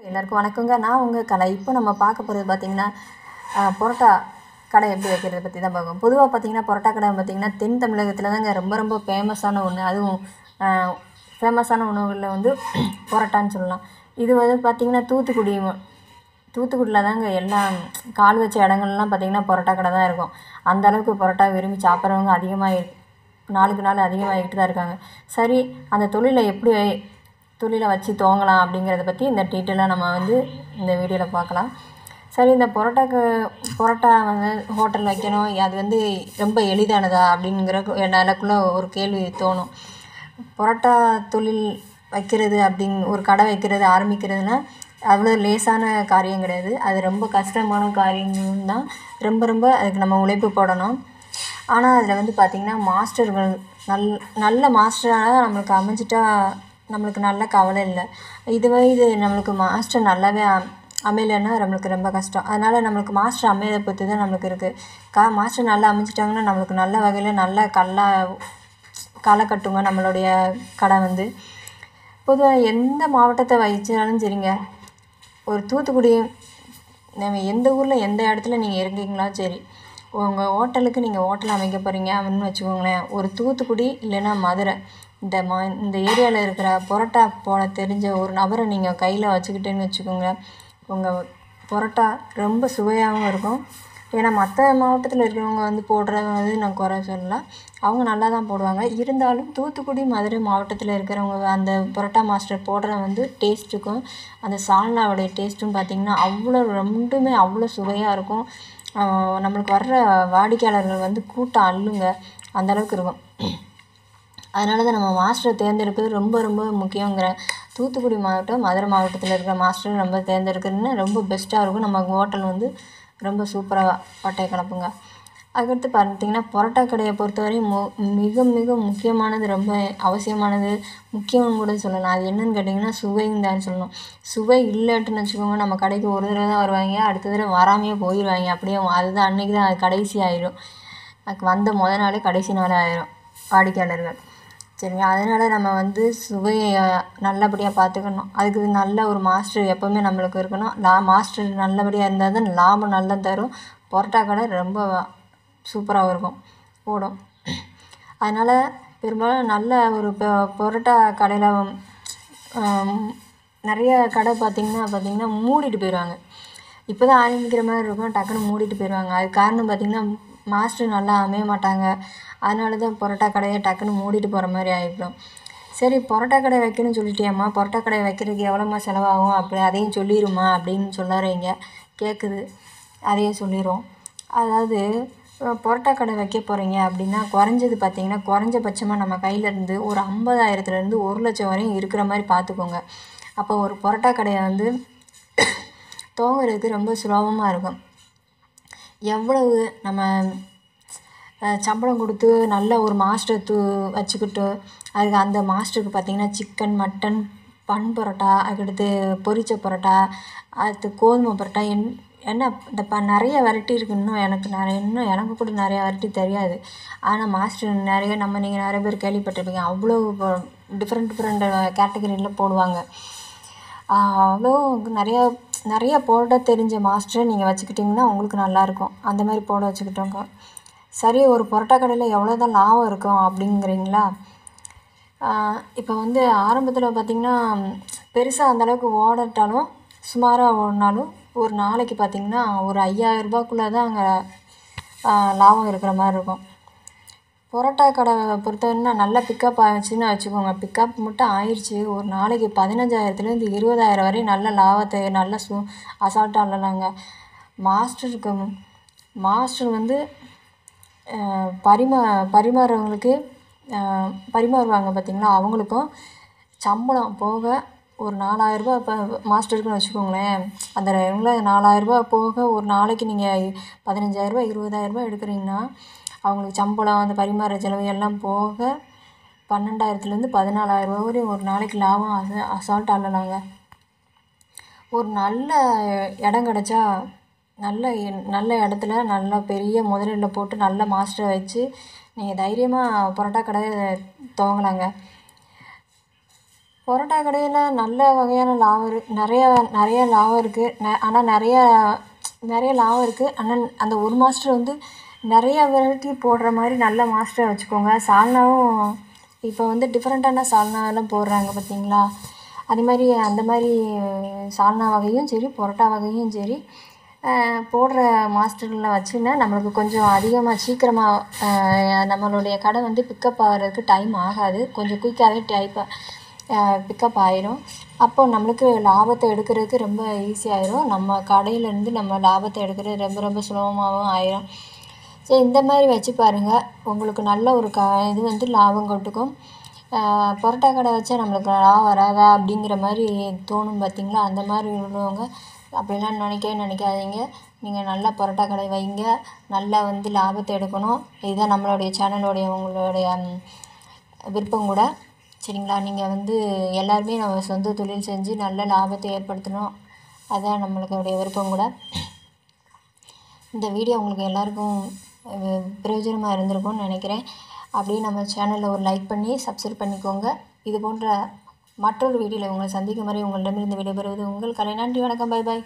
எல்லாருக்கும் வணக்கங்க. நான் உங்கள் கலை. இப்போ நம்ம பார்க்க போகிறது பார்த்திங்கன்னா பரோட்டா கடை எப்படி வைக்கிறத பற்றி தான் பார்க்கணும். பொதுவாக பார்த்திங்கன்னா பரோட்டா கடை பார்த்திங்கன்னா தென் தமிழகத்தில் தாங்க ரொம்ப ரொம்ப ஃபேமஸான ஒன்று. அதுவும் ஃபேமஸான உணவுகளில் வந்து பரோட்டான்னு சொல்லலாம். இது வந்து பார்த்திங்கன்னா தூத்துக்குடியில் தாங்க எல்லாம் கால் வச்ச இடங்கள்லாம் பார்த்திங்கன்னா பரோட்டா கடை தான் இருக்கும். அந்தளவுக்கு பரோட்டா விரும்பி சாப்பிட்றவங்க அதிகமாக நாளுக்கு நாள் அதிகமாகிட்டு தான் இருக்காங்க. சரி, அந்த தொழிலை வச்சு துவங்கலாம் அப்படிங்கிறத பற்றி இந்த டீட்டெயிலாக நம்ம வந்து இந்த வீடியோவில் பார்க்கலாம். சரி, இந்த பரோட்டா வந்து ஹோட்டல் வைக்கணும், அது வந்து ரொம்ப எளிதானதா அப்படிங்கிற எனக்குள்ளே ஒரு கேள்வி தோணும். பரோட்டா தொழில் வைக்கிறது ஒரு கடை வைக்கிறது ஆரம்பிக்கிறதுனா அவ்வளோ லேசான காரியம் கிடையாது. அது ரொம்ப கஷ்டமான காரியம் தான். ரொம்ப அதுக்கு நம்ம உழைப்பு போடணும். ஆனால் அதில் வந்து பார்த்திங்கன்னா மாஸ்டர்கள் நல்ல மாஸ்டராக நம்மளுக்கு அமைஞ்சிட்டா நம்மளுக்கு நல்ல கவலை இல்லை. இது நம்மளுக்கு மாஸ்டர் நல்லாவே அமையலைன்னா நம்மளுக்கு ரொம்ப கஷ்டம். அதனால் நம்மளுக்கு மாஸ்டர் அமையதை பொறுத்து தான் நம்மளுக்கு இருக்குது. மாஸ்டர் நல்லா அமைஞ்சிட்டாங்கன்னா நம்மளுக்கு நல்ல வகையில் நல்லா களை கட்டுங்க நம்மளுடைய கடை வந்து. பொதுவாக எந்த மாவட்டத்தை வச்சாலும் சரிங்க, ஒரு தூத்துக்குடி நம்ம எந்த ஊரில் எந்த இடத்துல நீங்கள் இருக்கீங்களா சரி, உங்கள் ஹோட்டலுக்கு நீங்கள் ஹோட்டல் அமைக்க போகிறீங்க அப்படின்னு வச்சுக்கோங்களேன். ஒரு தூத்துக்குடி இல்லைன்னா மதுரை இந்த ஏரியாவில் இருக்கிற பரோட்டா போட தெரிஞ்ச ஒரு நபரை நீங்கள் கையில் வச்சுக்கிட்டேன்னு வச்சுக்கோங்க, உங்கள் பரோட்டா ரொம்ப சுவையாகவும் இருக்கும். ஏன்னா மற்ற மாவட்டத்தில் இருக்கிறவங்க வந்து போடுறது வந்து நான் குறை சொல்லலாம், அவங்க நல்லா தான் போடுவாங்க. இருந்தாலும் தூத்துக்குடி மதுரை மாவட்டத்தில் இருக்கிறவங்க அந்த பரோட்டா மாஸ்டர் போடுற வந்து டேஸ்ட்டுக்கும் அந்த சால்னாவுடைய டேஸ்ட்டும் பார்த்திங்கன்னா ரெண்டுமே அவ்வளோ சுவையாக இருக்கும். நம்மளுக்கு வர்ற வாடிக்கையாளர்கள் வந்து கூட்டம் அள்ளுங்க, அந்தளவுக்கு இருக்கும். அதனால தான் நம்ம மாஸ்டரை தேர்ந்தெடுக்கிறது ரொம்ப முக்கியங்கிறேன். தூத்துக்குடி மாவட்டம் மதுரை மாவட்டத்தில் இருக்கிற மாஸ்டர் நம்ம தேர்ந்தெடுக்கிறதுன்னா ரொம்ப பெஸ்ட்டாக இருக்கும். நம்ம ஹோட்டல் வந்து ரொம்ப சூப்பராக பட்டையை கிளப்புங்க. அதுக்கடுத்து பார்த்திங்கன்னா பரோட்டா கடையை பொறுத்தவரையும் மிக முக்கியமானது, ரொம்ப அவசியமானது, முக்கியம்னு கூட சொல்லலாம். அது என்னென்னு கேட்டிங்கன்னா சுவைன்னு தான் சொல்லணும். சுவை இல்லைட்டுன்னு வச்சுக்கோங்க, நம்ம கடைக்கு ஒரு தடவை தான் வருவாங்க, அடுத்த தடவை வராமையே போயிடுவாங்க. அப்படியே அதுதான் அன்றைக்கி தான் அது கடைசி ஆயிடும். அதுக்கு வந்த முதல் நாளே கடைசி நாளே ஆயிடும் வாடிக்கையாளர்கள். சரிங்களா? அதனால் நம்ம வந்து சுவையை நல்லபடியாக பார்த்துக்கணும். அதுக்கு நல்ல ஒரு மாஸ்டர் எப்போவுமே நம்மளுக்கு இருக்கணும். மாஸ்டர் நல்லபடியாக இருந்தால் தான் லாபம் நல்லா தரும். பரோட்டா கடை ரொம்ப சூப்பராகவும் இருக்கும், ஓடும். அதனால் பெரும்பாலும் நல்ல ஒரு பரோட்டா கடையில் நிறைய கடை பார்த்திங்கன்னா மூடிட்டு போயிடுவாங்க. இப்போ தான் ஆரம்பிக்கிற மாதிரி இருக்கும், டக்குன்னு மூடிட்டு போயிடுவாங்க. அதுக்கு காரணம் பார்த்திங்கன்னா மாஸ்டர் நல்லா அமைய மாட்டாங்க. அதனால தான் பரோட்டா கடையை டக்குன்னு மூடிட்டு போகிற மாதிரி ஆகிடும். சரி, பரோட்டா கடை வைக்கணும்னு சொல்லிட்டியாம்மா, பரோட்டா கடை வைக்கிறதுக்கு எவ்வளோம்மா செலவாகும், அப்படி அதையும் சொல்லிடுமா அப்படின்னு சொல்லுறீங்க. கேட்குது, அதையும் சொல்லிடுவோம். அதாவது பரோட்டா கடை வைக்க போகிறீங்க அப்படின்னா குறைஞ்சது பார்த்திங்கன்னா குறைஞ்சபட்சமாக நம்ம கையிலேருந்து ஒரு 50,000லேருந்து 1,00,000 வரையும் இருக்கிற மாதிரி பார்த்துக்கோங்க. அப்போ ஒரு பரோட்டா கடையை வந்து துவங்குறதுக்கு ரொம்ப சுலபமாக இருக்கும். எவ்வளவு நம்ம சம்பளம் கொடுத்து நல்ல ஒரு மாஸ்டர் வச்சுக்கிட்டு அதுக்கு அந்த மாஸ்டருக்கு பார்த்திங்கன்னா சிக்கன், மட்டன், பன் பரோட்டா, அதுக்கடுத்து பொரிச்ச பரோட்டா, அடுத்து கோதுமை பரோட்டா, என்ன இந்த நிறைய வெரைட்டி இருக்குது. இன்னும் எனக்கு கூட நிறையா வெரைட்டி தெரியாது. ஆனால் மாஸ்டர் நீங்கள் நிறைய பேர் கேள்விப்பட்டிருப்பீங்க. அவ்வளோ டிஃப்ரெண்ட் கேட்டகரியில் போடுவாங்க. அவ்வளோ நிறையா போட தெரிஞ்ச மாஸ்டரை நீங்கள் வச்சுக்கிட்டிங்கன்னா உங்களுக்கு நல்லாயிருக்கும். அந்த மாதிரி போட வச்சுக்கிட்டோங்க. சரி, ஒரு பரோட்டா கடையில் எவ்வளோ தான் லாபம் இருக்கும் அப்படிங்கிறீங்களா? இப்போ வந்து ஆரம்பத்தில் பார்த்திங்கன்னா பெருசாக அந்தளவுக்கு ஓடட்டாலும் சுமாராக ஓடினாலும் ஒரு நாளைக்கு பார்த்திங்கன்னா ஒரு 5,000 ரூபாய்க்குள்ளே தான் அங்கே லாபம் இருக்கிற மாதிரி இருக்கும். பரோட்டா கடை பொறுத்தவரைன்னா நல்லா பிக்கப் ஆகிடுச்சின்னு வச்சுக்கோங்க. பிக்கப் மட்டும் ஆயிடுச்சு, ஒரு நாளைக்கு 15,000லேருந்து 20,000 வரையும் நல்ல லாபத்தை நல்ல அசால்ட்டாக இல்லைங்க. மாஸ்டர் வந்து பரிமாறுறவங்களுக்கு பரிமாறுவாங்க பார்த்திங்களா, அவங்களுக்கும் சம்பளம் போக ஒரு 4,000 ரூபா இப்போ மாஸ்டருக்குன்னு வச்சுக்கோங்களேன். அந்த 4,000 ரூபா போக ஒரு நாளைக்கு நீங்கள் 15,000 ரூபா 20,000 ரூபா எடுக்கிறீங்கன்னா அவங்களுக்கு சம்பளம், அந்த பரிமாற செலவு எல்லாம் போக 12,000லேருந்து 14,000 ரூபா வரையும் ஒரு நாளைக்கு லாபம் அசால்ட்டாக இல்லைனாங்க. ஒரு நல்ல இடம் கிடச்சா நல்ல இடத்துல நல்ல பெரிய முதலீட்டில் போட்டு நல்ல மாஸ்டரை வச்சு நீங்கள் தைரியமாக பரோட்டா கடை துவங்கலாங்க. பரோட்டா கடையில் நல்ல வகையான லாபம் நிறைய லாபம் இருக்குது. ஆனால் நிறைய லாபம் இருக்குது. ஆனால் அந்த ஒரு மாஸ்டர் வந்து நிறைய வெரைட்டி போடுற மாதிரி நல்ல மாஸ்டரை வச்சுக்கோங்க. சால்னாவும் இப்போ வந்து டிஃப்ரெண்ட்டான சால்னாவெல்லாம் போடுறாங்க பார்த்தீங்களா? அதேமாதிரி அந்த மாதிரி சால்னா வகையும் சரி, பரோட்டா வகையும் சரி போடுற மாஸ்டரில் வச்சுன்னா நம்மளுக்கு கொஞ்சம் அதிகமாக சீக்கிரமாக நம்மளுடைய கடை வந்து பிக்கப் ஆகிறதுக்கு டைம் ஆகாது. கொஞ்சம் குயிக்காகவே பிக்கப் ஆயிரும். அப்போது நம்மளுக்கு லாபத்தை எடுக்கிறதுக்கு ரொம்ப ஈஸியாயிரும். நம்ம கடையிலேருந்து நம்ம லாபத்தை எடுக்கிறது ரொம்ப ரொம்ப சுலபமாகவும் ஆயிரும். ஸோ இந்த மாதிரி வச்சு பாருங்கள். உங்களுக்கு நல்ல ஒரு இது வந்து லாபம் கொட்டுக்கும். பரோட்டா கடை வச்சா நம்மளுக்கு லாபம் வராதா அப்படிங்கிற மாதிரி தோணும் பார்த்தீங்களா? அந்த மாதிரி உள்ளவங்க அப்படிலாம் நினைக்காதீங்க. நீங்கள் நல்லா பரோட்டா கடை வைங்க. நல்லா வந்து லாபத்தை எடுக்கணும். இதுதான் நம்மளுடைய சேனலோடைய உங்களுடைய விருப்பம் கூட. சரிங்களா? நீங்கள் வந்து எல்லாருமே நம்ம சொந்த தொழில் செஞ்சு நல்ல லாபத்தை ஏற்படுத்தணும். அதுதான் நம்மளுடைய விருப்பம் கூட. இந்த வீடியோ உங்களுக்கு எல்லாருக்கும் பிரயோஜனமாக இருந்திருக்கும்னு நினைக்கிறேன். அப்படியே நம்ம சேனலில் ஒரு லைக் பண்ணி சப்ஸ்கிரைப் பண்ணிக்கோங்க. இது போன்ற மற்றொரு வீடியோவில் உங்களை சந்திக்கும் வரை உங்களிடமிருந்து விடைபெறுவது உங்கள் கலை. நன்றி, வணக்கம், பை பாய்.